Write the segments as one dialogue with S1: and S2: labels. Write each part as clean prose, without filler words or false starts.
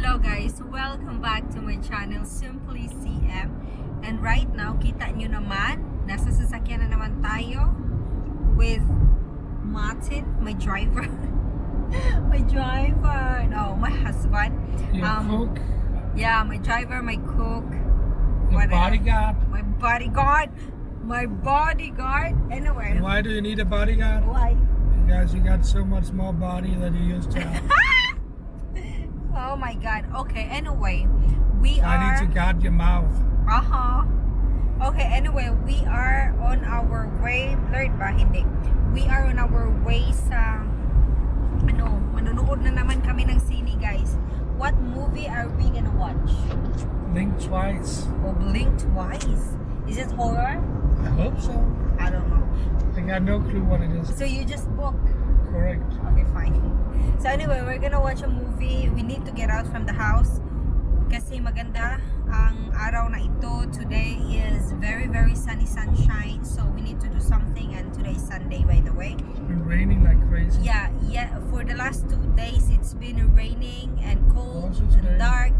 S1: Hello guys, welcome back to my channel Simply CM. And right now, kita nyo naman, nasa sasakyan na naman tayo with Martin, my driver. My husband.
S2: Your cook.
S1: Yeah, my driver, my cook.
S2: Your
S1: What else?
S2: bodyguard.
S1: My bodyguard. Anyway.
S2: Why do you need a bodyguard?
S1: Why?
S2: Because you got so much more body than you used to have.
S1: Oh my god. Okay, anyway.
S2: I need to guard your mouth.
S1: Okay, anyway, we are on our way. Blurred ba? Hindi. We are on our way sa manonood na naman kami ng sine, guys. What movie are we gonna watch?
S2: Blink twice.
S1: Oh, Blink Twice. Is it horror?
S2: I hope so.
S1: I don't know.
S2: I got no clue what it is.
S1: So you just book.
S2: Correct.
S1: Okay, fine. So anyway, we're gonna watch a movie. We need to get out from the house kasi maganda ang araw na ito. Today is very sunny sunshine, so we need to do something. And today is Sunday, by the way.
S2: It's been raining like crazy.
S1: Yeah. For the last 2 days, it's been raining and cold
S2: Also
S1: and
S2: today.
S1: dark.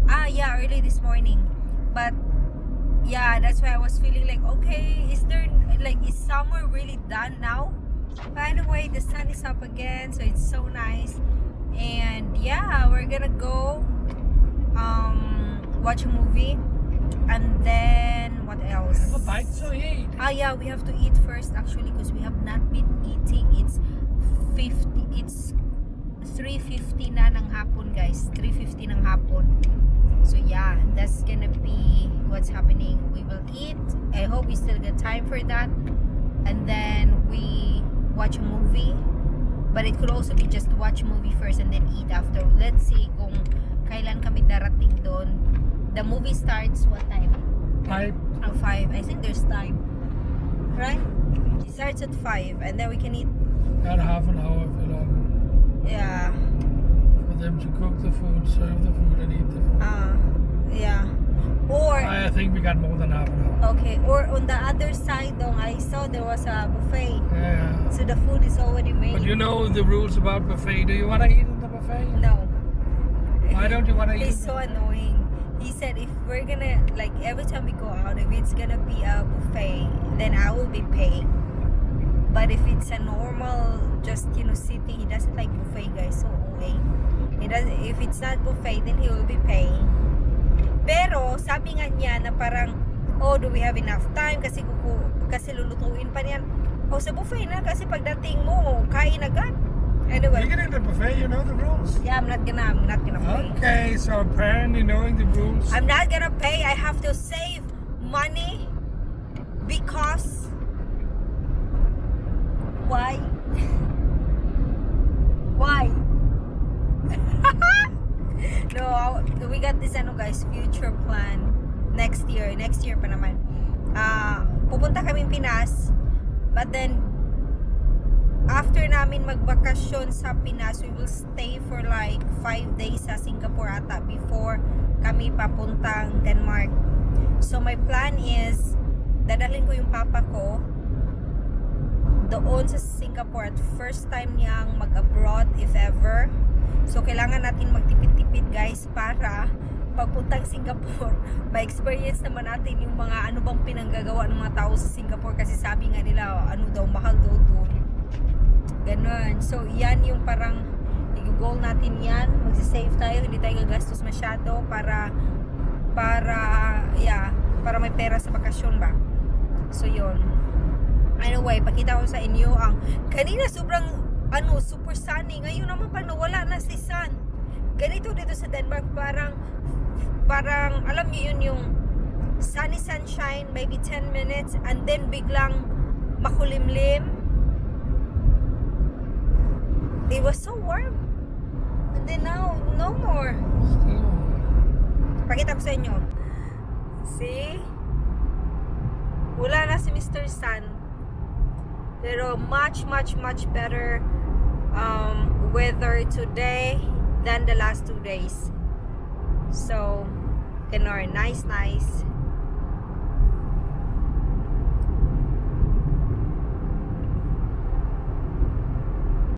S1: Yeah, early this morning. But yeah, that's why I was feeling like, okay, is summer really done now? By the way, the sun is up again, so it's so nice. And yeah, we're gonna go watch a movie, and then what else?
S2: Have a bite to eat.
S1: Yeah, we have to eat first actually because we have not been eating. It's 3:50 na ng hapon, guys. 3:50 ng hapon. So yeah, that's gonna be what's happening. We will eat. I hope we still get time for that. And then we watch a movie. But it could also be just watch movie first and then eat after. Let's see kung kailan kami darating doon. The movie starts what time?
S2: 5.
S1: 5. I think there's time. Right? It starts at 5 and then we can eat.
S2: Got half an hour for long.
S1: Yeah.
S2: For them to cook the food, serve the food, and eat the food.
S1: Yeah. Or
S2: I think we got more than half an hour.
S1: okay, or on the other side though, I saw there was a buffet.
S2: Yeah.
S1: So the food is already made.
S2: But you know the rules about buffet. Do you want to eat in the buffet?
S1: No.
S2: Why don't you want to eat?
S1: He's so annoying. He said if we're gonna, like, every time we go out, if it's gonna be a buffet, then I will be paying. But if it's a normal, just, sitting, he doesn't like buffet, guys. So okay. He does. If it's not buffet, then he will be paying. Pero sabi nga niya na parang, oh, do we have enough time? Kasi lulutuin pa niyan. Oh, sa buffet na kasi pagdating mo, kain agad. Anyway.
S2: You get in the buffet, you know the rules.
S1: Yeah, I'm not gonna pay.
S2: Okay, so apparently knowing the rules.
S1: I'm not gonna pay. I have to save money because why? Why? No, we got this guys, future plan next year pa naman. Pupunta kaming Pinas, but then after namin magbakasyon sa Pinas, we will stay for like 5 days sa Singapore ata before kami papuntang Denmark. So my plan is dadalhin ko yung papa ko doon sa Singapore at first time niyang mag-abroad if ever. So kailangan natin magtipid-tipid, guys, para pagpuntang Singapore ma-experience naman natin yung mga ano bang pinanggagawa ng mga tao sa Singapore kasi sabi nga nila ano daw mahal daw doon. Ganun. So, yan yung parang i-goal natin yan. Magsisave tayo. Hindi tayo gagastos masyado para may pera sa bakasyon ba. So, yun. Anyway, pakita ko sa inyo ang kanina sobrang super sunny. Ngayon naman parang nawala na si sun. Ganito dito sa Denmark. Parang alam niyo yun yung sunny sunshine, maybe 10 minutes and then biglang makulimlim. It was so warm. And then now, no more. Pakita ko sa inyo. See? Wala na si Mr. Sun. Pero much better weather today than the last 2 days. So, ganun. Nice.